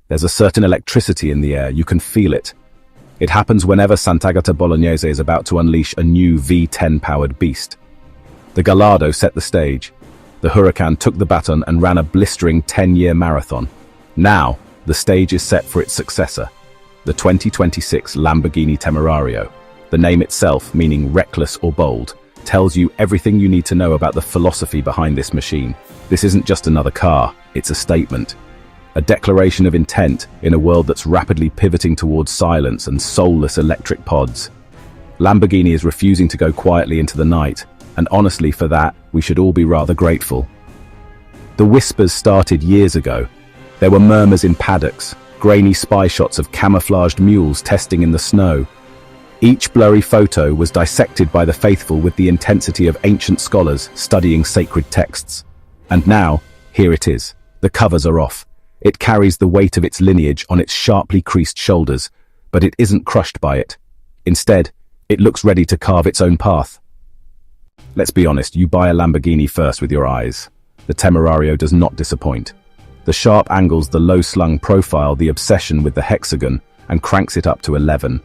There's a certain electricity in the air, you can feel it. It happens whenever Sant'Agata Bolognese is about to unleash a new V10-powered beast. The Gallardo set the stage. The Huracan took the baton and ran a blistering 10-year marathon. Now, the stage is set for its successor, the 2026 Lamborghini Temerario. The name itself, meaning reckless or bold, tells you everything you need to know about the philosophy behind this machine. This isn't just another car, it's a statement. A declaration of intent in a world that's rapidly pivoting towards silence and soulless electric pods. Lamborghini is refusing to go quietly into the night, and honestly for that, we should all be rather grateful. The whispers started years ago. There were murmurs in paddocks, grainy spy shots of camouflaged mules testing in the snow. Each blurry photo was dissected by the faithful with the intensity of ancient scholars studying sacred texts. And now, here it is. The covers are off. It carries the weight of its lineage on its sharply creased shoulders, but it isn't crushed by it. Instead, it looks ready to carve its own path. Let's be honest, you buy a Lamborghini first with your eyes. The Temerario does not disappoint. The sharp angles, the low-slung profile, the obsession with the hexagon, and cranks it up to 11.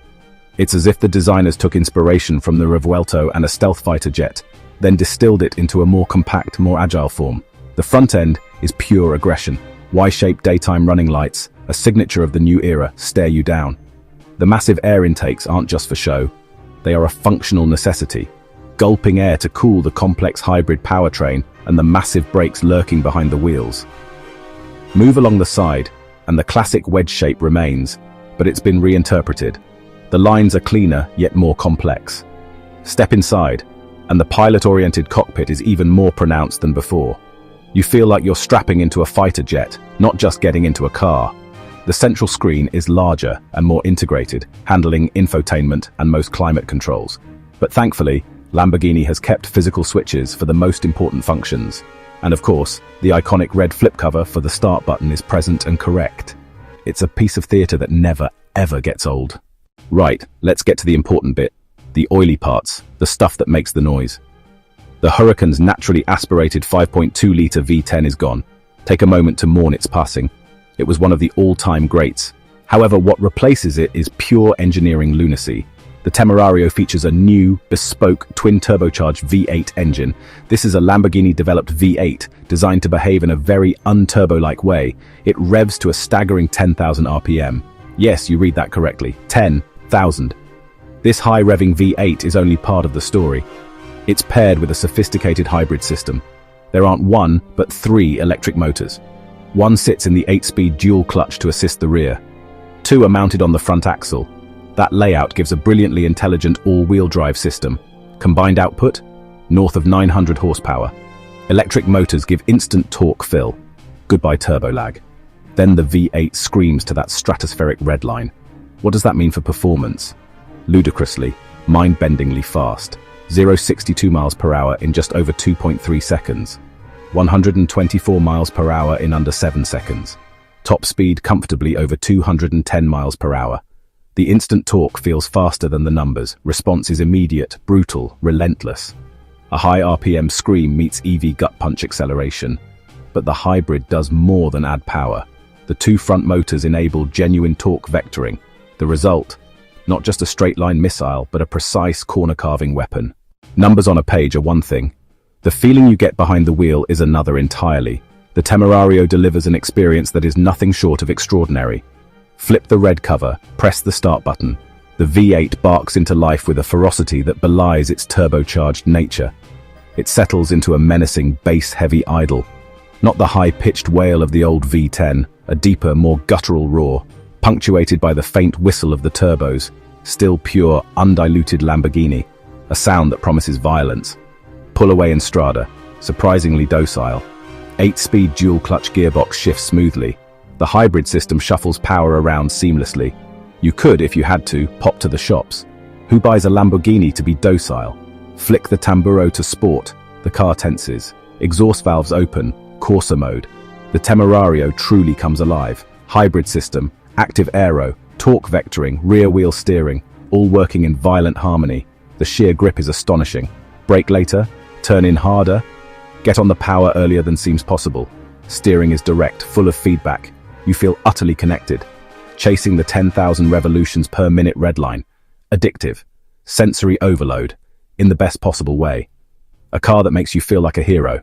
It's as if the designers took inspiration from the Revuelto and a stealth fighter jet, then distilled it into a more compact, more agile form. The front end is pure aggression. Y-shaped daytime running lights, a signature of the new era, stare you down. The massive air intakes aren't just for show. They are a functional necessity, gulping air to cool the complex hybrid powertrain and the massive brakes lurking behind the wheels. Move along the side, and the classic wedge shape remains, but it's been reinterpreted. The lines are cleaner, yet more complex. Step inside, and the pilot-oriented cockpit is even more pronounced than before. You feel like you're strapping into a fighter jet, not just getting into a car. The central screen is larger and more integrated, handling infotainment and most climate controls. But thankfully, Lamborghini has kept physical switches for the most important functions. And of course, the iconic red flip cover for the start button is present and correct. It's a piece of theatre that never, ever gets old. Right, let's get to the important bit. The oily parts, the stuff that makes the noise. The Huracan's naturally aspirated 5.2-litre V10 is gone. Take a moment to mourn its passing. It was one of the all-time greats. However, what replaces it is pure engineering lunacy. The Temerario features a new, bespoke, twin-turbocharged V8 engine. This is a Lamborghini-developed V8, designed to behave in a very un-turbo-like way. It revs to a staggering 10,000 RPM. Yes, you read that correctly, 10,000. This high-revving V8 is only part of the story. It's paired with a sophisticated hybrid system. There aren't one, but 3 electric motors. One sits in the 8-speed dual clutch to assist the rear. 2 are mounted on the front axle. That layout gives a brilliantly intelligent all-wheel drive system. Combined output? North of 900 horsepower. Electric motors give instant torque fill. Goodbye turbo lag. Then the V8 screams to that stratospheric red line. What does that mean for performance? Ludicrously, mind-bendingly fast. 0-62 miles per hour in just over 2.3 seconds. 124 miles per hour in under 7 seconds. Top speed comfortably over 210 miles per hour. The instant torque feels faster than the numbers. Response is immediate, brutal, relentless. A high RPM scream meets EV gut punch acceleration. But the hybrid does more than add power. The 2 front motors enable genuine torque vectoring. The result? Not just a straight-line missile, but a precise corner-carving weapon. Numbers on a page are one thing. The feeling you get behind the wheel is another entirely. The Temerario delivers an experience that is nothing short of extraordinary. Flip the red cover, press the start button. The V8 barks into life with a ferocity that belies its turbocharged nature. It settles into a menacing, bass-heavy idle. Not the high-pitched wail of the old V10, a deeper, more guttural roar, punctuated by the faint whistle of the turbos. Still pure, undiluted Lamborghini. A sound that promises violence. Pull away in Strada, surprisingly docile. 8-speed dual-clutch gearbox shifts smoothly. The hybrid system shuffles power around seamlessly. You could, if you had to, pop to the shops. Who buys a Lamborghini to be docile? Flick the tamburo to sport. The car tenses. Exhaust valves open. Corsa mode. The Temerario truly comes alive. Hybrid system, active aero, torque vectoring, rear wheel steering, all working in violent harmony. The sheer grip is astonishing. Brake later, turn in harder, get on the power earlier than seems possible. Steering is direct, full of feedback. You feel utterly connected, chasing the 10,000 revolutions per minute redline. Addictive, sensory overload, in the best possible way. A car that makes you feel like a hero.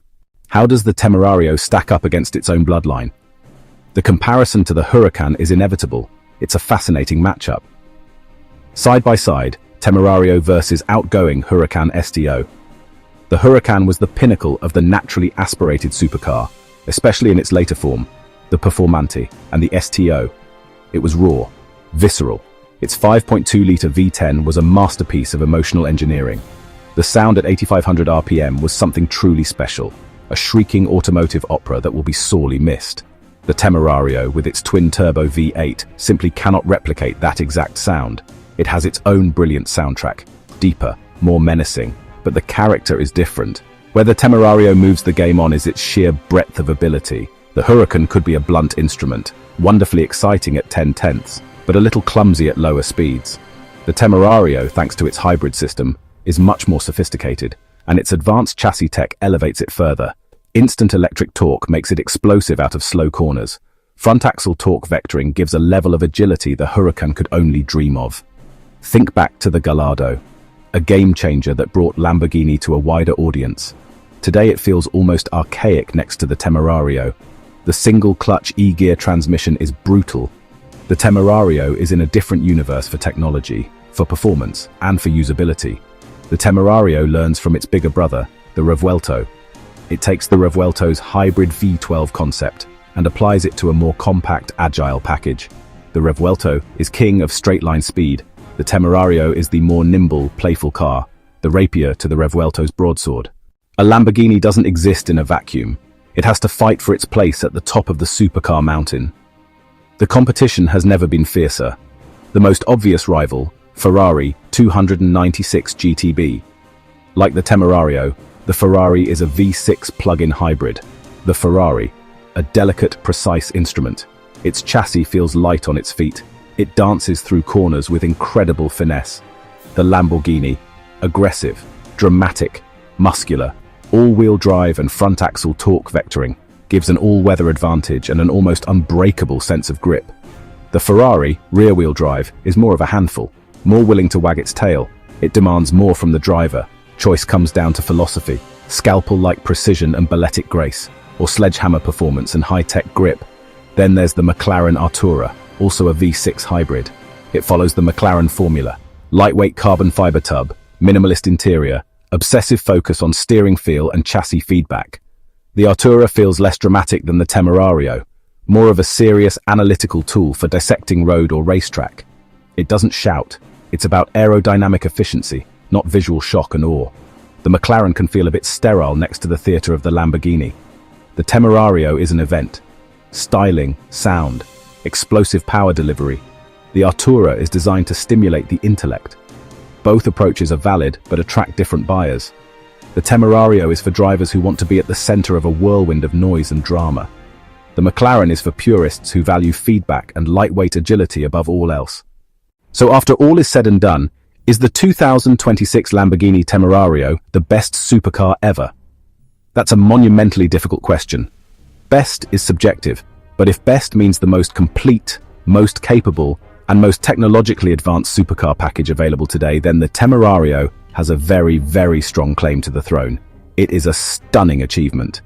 How does the Temerario stack up against its own bloodline? The comparison to the Huracan is inevitable. It's a fascinating matchup. Side by side, Temerario versus outgoing Huracan STO. The Huracan was the pinnacle of the naturally aspirated supercar, especially in its later form, the Performante, and the STO. It was raw, visceral. Its 5.2-litre V10 was a masterpiece of emotional engineering. The sound at 8,500 RPM was something truly special, a shrieking automotive opera that will be sorely missed. The Temerario, with its twin-turbo V8, simply cannot replicate that exact sound. It has its own brilliant soundtrack, deeper, more menacing, but the character is different. Where the Temerario moves the game on is its sheer breadth of ability. The Huracan could be a blunt instrument, wonderfully exciting at 10/10ths, but a little clumsy at lower speeds. The Temerario, thanks to its hybrid system, is much more sophisticated, and its advanced chassis tech elevates it further. Instant electric torque makes it explosive out of slow corners. Front axle torque vectoring gives a level of agility the Huracan could only dream of. Think back to the Gallardo, a game changer that brought Lamborghini to a wider audience. Today it feels almost archaic next to the Temerario. The single-clutch E-gear transmission is brutal. The Temerario is in a different universe for technology, for performance, and for usability. The Temerario learns from its bigger brother, the Revuelto. It takes the Revuelto's hybrid V12 concept and applies it to a more compact, agile package. The Revuelto is king of straight-line speed. The Temerario is the more nimble, playful car, the rapier to the Revuelto's broadsword. A Lamborghini doesn't exist in a vacuum. It has to fight for its place at the top of the supercar mountain. The competition has never been fiercer. The most obvious rival, Ferrari 296 GTB. Like the Temerario, the Ferrari is a V6 plug-in hybrid. The Ferrari, a delicate, precise instrument. Its chassis feels light on its feet. It dances through corners with incredible finesse. The Lamborghini, aggressive, dramatic, muscular, all-wheel drive and front axle torque vectoring, gives an all-weather advantage and an almost unbreakable sense of grip. The Ferrari, rear-wheel drive, is more of a handful, more willing to wag its tail. It demands more from the driver. Choice comes down to philosophy, scalpel-like precision and balletic grace, or sledgehammer performance and high-tech grip. Then there's the McLaren Artura, also a V6 hybrid. It follows the McLaren formula. Lightweight carbon fiber tub, minimalist interior, obsessive focus on steering feel and chassis feedback. The Artura feels less dramatic than the Temerario, more of a serious analytical tool for dissecting road or racetrack. It doesn't shout. It's about aerodynamic efficiency, not visual shock and awe. The McLaren can feel a bit sterile next to the theatre of the Lamborghini. The Temerario is an event. Styling, sound, explosive power delivery. The Artura is designed to stimulate the intellect. Both approaches are valid, but attract different buyers. The Temerario is for drivers who want to be at the center of a whirlwind of noise and drama. The McLaren is for purists who value feedback and lightweight agility above all else. So after all is said and done, is the 2026 Lamborghini Temerario the best supercar ever? That's a monumentally difficult question. Best is subjective, but if best means the most complete, most capable, and most technologically advanced supercar package available today, then the Temerario has a very, very strong claim to the throne. It is a stunning achievement.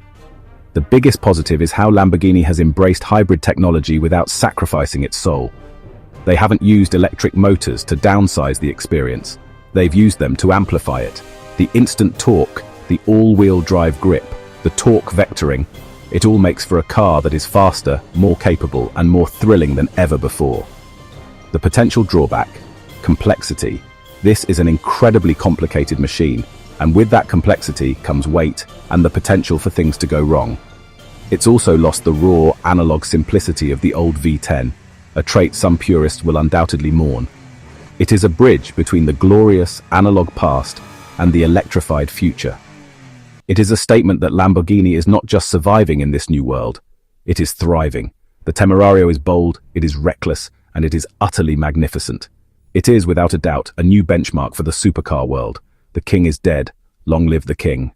The biggest positive is how Lamborghini has embraced hybrid technology without sacrificing its soul. They haven't used electric motors to downsize the experience. They've used them to amplify it. The instant torque, the all-wheel drive grip, the torque vectoring, it all makes for a car that is faster, more capable, and more thrilling than ever before. The potential drawback, complexity. This is an incredibly complicated machine, and with that complexity comes weight and the potential for things to go wrong. It's also lost the raw, analog simplicity of the old V10, a trait some purists will undoubtedly mourn. It is a bridge between the glorious, analog past and the electrified future. It is a statement that Lamborghini is not just surviving in this new world, it is thriving. The Temerario is bold, it is reckless, and it is utterly magnificent. It is, without a doubt, a new benchmark for the supercar world. The king is dead. Long live the king.